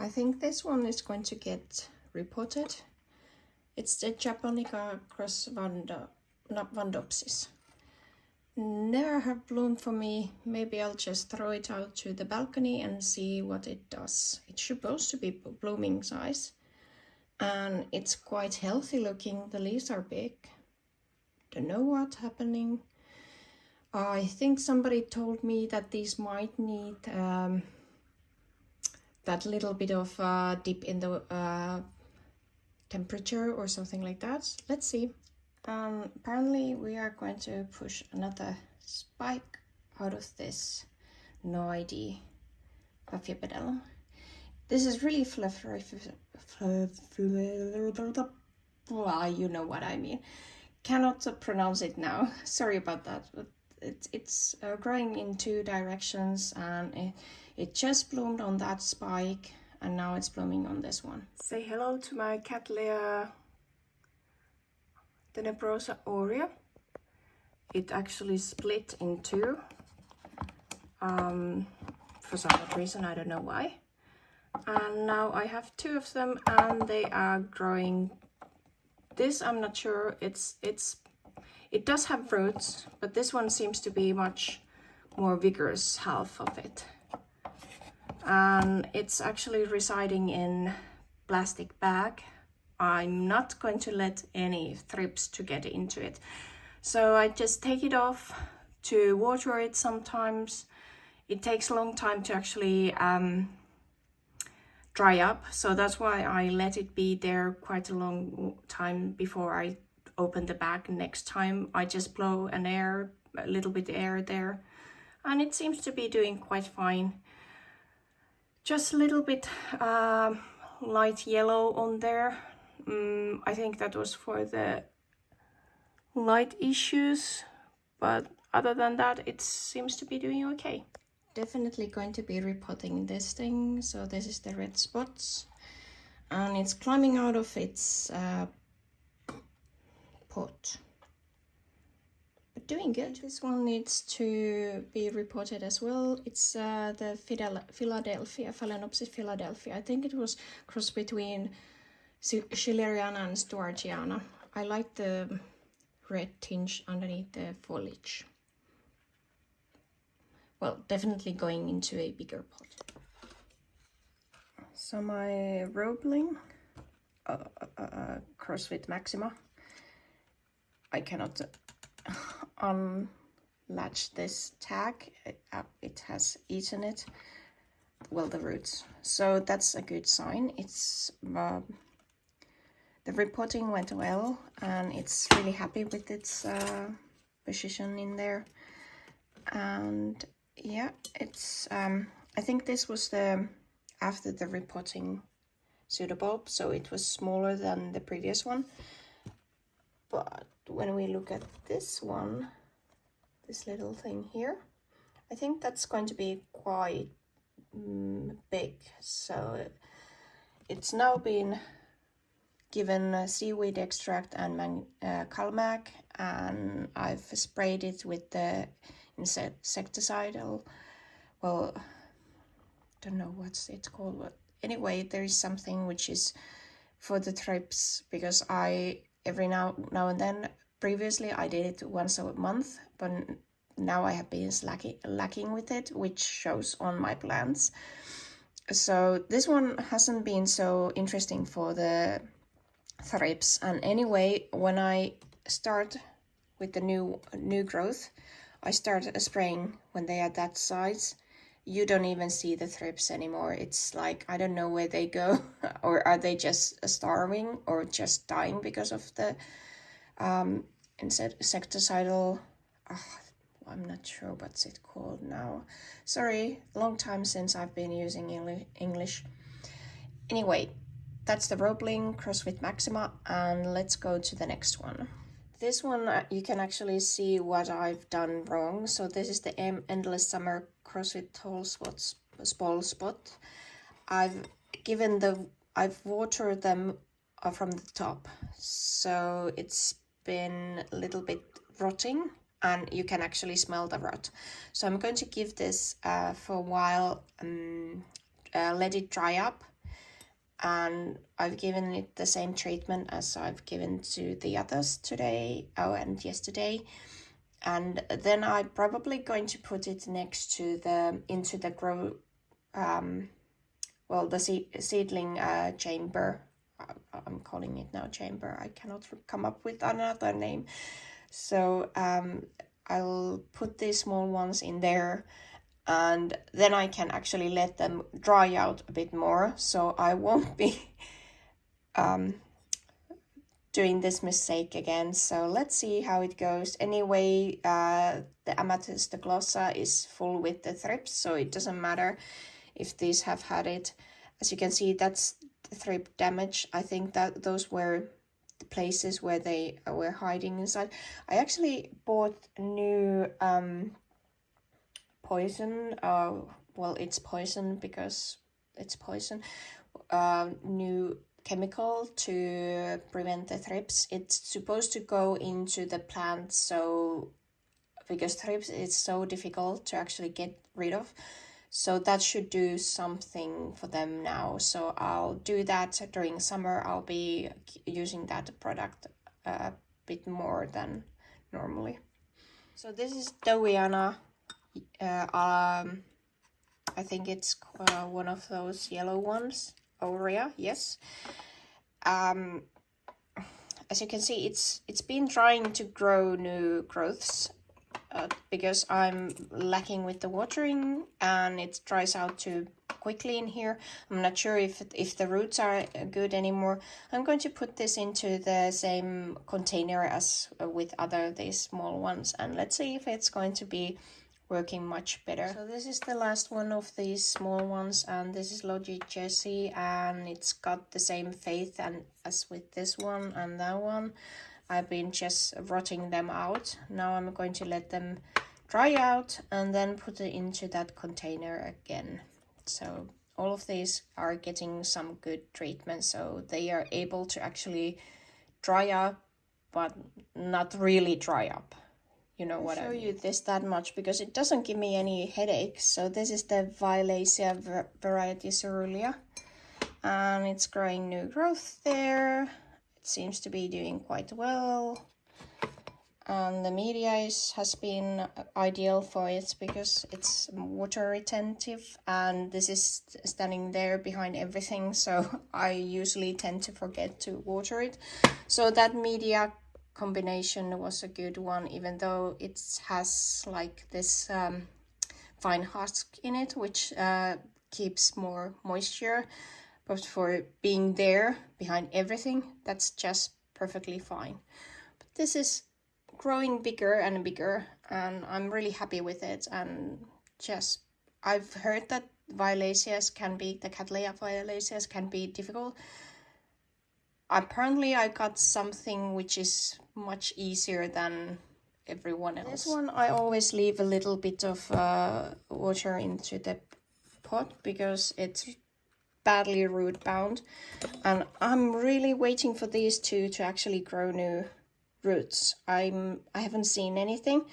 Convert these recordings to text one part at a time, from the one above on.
I think this one is going to get repotted. It's the Japonica cross Vandopsis. Never have bloomed for me. Maybe I'll just throw it out to the balcony and see what it does. It's supposed to be blooming size and it's quite healthy looking. The leaves are big. Don't know what's happening. I think somebody told me that these might need that little bit of dip in the temperature or something like that. Let's see. Apparently we are going to push another spike out of this. No idea. Puffy pedal. This is really fluffy. You know what I mean. Cannot pronounce it now. Sorry about that. But it's growing in two directions, and it just bloomed on that spike, and now it's blooming on this one. Say hello to my Cattleya tenebrosa aurea. It actually split in two for some odd reason, I don't know why. And now I have two of them and they are growing. This I'm not sure, it does have roots, but this one seems to be much more vigorous half of it. And it's actually residing in plastic bag. I'm not going to let any thrips to get into it. So I just take it off to water it sometimes. It takes a long time to actually dry up. So that's why I let it be there quite a long time before I open the bag next time. I just blow a little bit of air there. And it seems to be doing quite fine. Just a little bit light yellow on there. I think that was for the light issues, but other than that it seems to be doing okay. Definitely going to be repotting this thing. So this is the red spots and it's climbing out of its pot, but doing good. This one needs to be repotted as well. It's the Philadelphia, Phalaenopsis Philadelphia. I think it was cross between Schilleriana and Stuartiana. I like the red tinge underneath the foliage. Well, definitely going into a bigger pot. So my roebling, CrossFit Maxima. I cannot unlatch this tag. It has eaten it. Well, the roots. So that's a good sign. It's the repotting went well and it's really happy with its position in there. And yeah, it's I think this was the after the repotting pseudobulb, so it was smaller than the previous one. But when we look at this one, this little thing here, I think that's going to be quite big. So it's now been given seaweed extract and Calmac, and I've sprayed it with the insecticidal, well, don't know what's it called, but anyway, there is something which is for the thrips, because I every now and then, previously I did it once a month, but now I have been lacking with it, which shows on my plants. So this one hasn't been so interesting for the thrips. And anyway, when I start with the new growth, I start spraying when they are that size. You don't even see the thrips anymore. It's like, I don't know where they go, or are they just starving or just dying because of the insecticidal, I'm not sure what's it called now. Sorry, long time since I've been using English. Anyway, that's the roebling CrossFit Maxima, and let's go to the next one. This one, you can actually see what I've done wrong. So this is the Endless Summer CrossFit Tall Spot. I've watered them from the top, so it's been a little bit rotting, and you can actually smell the rot. So I'm going to give this for a while, let it dry up, and I've given it the same treatment as I've given to the others today, and yesterday. And then I'm probably going to put it next to into the grow, well, the seedling chamber. I'm calling it now chamber. I cannot come up with another name. So I'll put these small ones in there, and then I can actually let them dry out a bit more, so I won't be doing this mistake again. So let's see how it goes. Anyway, the Amethyst glossa is full with the thrips, so it doesn't matter if these have had it. As you can see, that's the thrip damage. I think that those were the places where they were hiding inside. I actually bought new poison. Well, it's poison because it's poison. New chemical to prevent the thrips. It's supposed to go into the plant, so because thrips is so difficult to actually get rid of, so that should do something for them now. So I'll do that during summer. I'll be using that product a bit more than normally. So this is Dowiana. I think it's one of those yellow ones. Aurea, yes. As you can see, it's been trying to grow new growths because I'm lacking with the watering, and it dries out too quickly in here. I'm not sure if the roots are good anymore. I'm going to put this into the same container as with these small ones, and let's see if it's going to be working much better. So this is the last one of these small ones, and this is Logi Jessie, and it's got the same faith as with this one and that one. I've been just rotting them out. Now I'm going to let them dry out and then put it into that container again. So all of these are getting some good treatment, so they are able to actually dry up, but not really dry up. You know what I mean. I'll show you this that much because it doesn't give me any headaches. So this is the Violacea variety Cerulean, and it's growing new growth there. It seems to be doing quite well, and the media has been ideal for it because it's water retentive, and this is standing there behind everything, so I usually tend to forget to water it. So that media combination was a good one, even though it has like this fine husk in it, which keeps more moisture, but for being there behind everything, that's just perfectly fine. But this is growing bigger and bigger, and I'm really happy with it. And just I've heard that Violaceas can be, the Cattleya Violaceas can be difficult. Apparently I got something which is much easier than everyone else. This one I always leave a little bit of water into the pot because it's badly root bound, and I'm really waiting for these two to actually grow new roots. I haven't seen anything,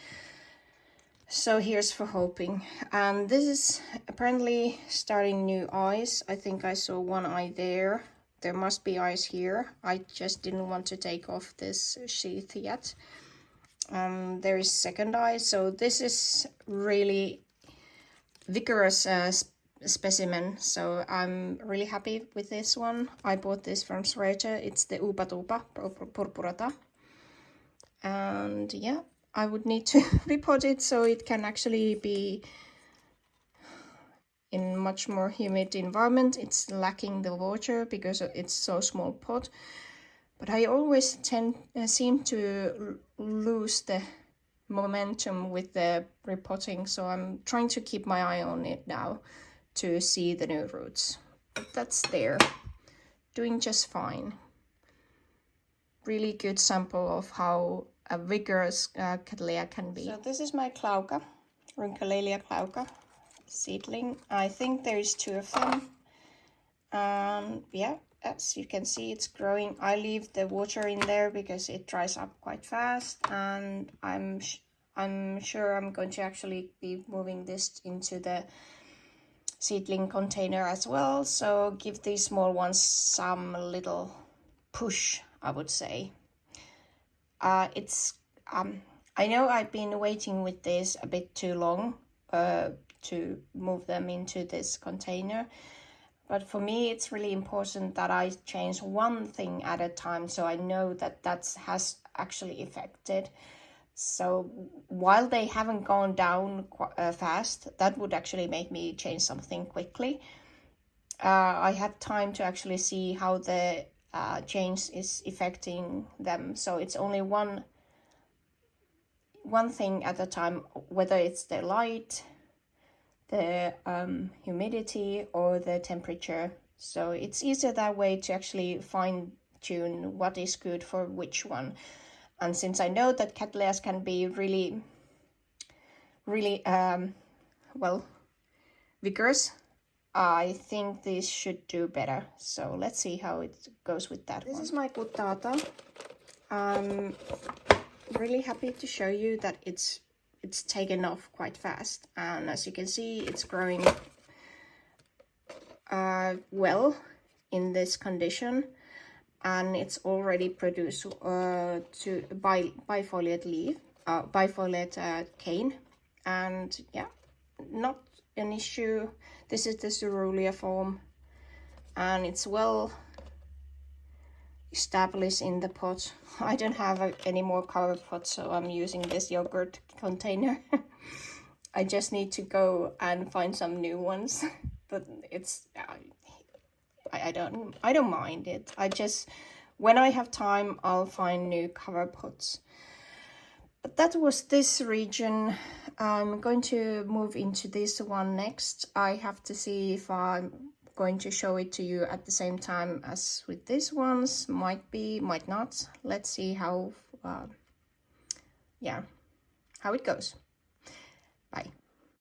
so here's for hoping. And this is apparently starting new eyes. I think I saw one eye there. There must be eyes here. I just didn't want to take off this sheath yet. There is second eye. So this is really Vigorous specimen. So I'm really happy with this one. I bought this from Srecha. It's the Upa Tupa Purpurata. And yeah, I would need to repot it so it can actually be in much more humid environment. It's lacking the water because it's so small pot, but I always seem to lose the momentum with the repotting, so I'm trying to keep my eye on it now to see the new roots. But that's there, doing just fine. Really good sample of how a vigorous Cattleya can be. So this is my Glauca, Runculalia Glauca seedling. I think there is two of them. Yeah, as you can see, it's growing. I leave the water in there because it dries up quite fast, and I'm sure I'm going to actually be moving this into the seedling container as well, so give these small ones some little push, I would say. I know I've been waiting with this a bit too long to move them into this container, but for me it's really important that I change one thing at a time, so I know that that has actually affected. So while they haven't gone down fast, that would actually make me change something quickly. I have time to actually see how the change is affecting them. So it's only one thing at a time, whether it's the light, the humidity, or the temperature. So it's easier that way to actually fine tune what is good for which one. And since I know that Cattleyas can be really, well, vigorous, I think this should do better. So let's see how it goes with that one. This is my Guttata. I'm really happy to show you that it's taken off quite fast. And as you can see, it's growing well in this condition. And it's already produced to bifoliate leaf, bifoliate cane, and yeah, not an issue. This is the cerulean form, and it's well established in the pot. I don't have any more cover pots, so I'm using this yogurt container. I just need to go and find some new ones, but it's. I don't mind it. I just, when I have time, I'll find new cover pots. But that was this region. I'm going to move into this one next. I have to see if I'm going to show it to you at the same time as with these ones. Might be, might not. Let's see how, yeah, how it goes. Bye.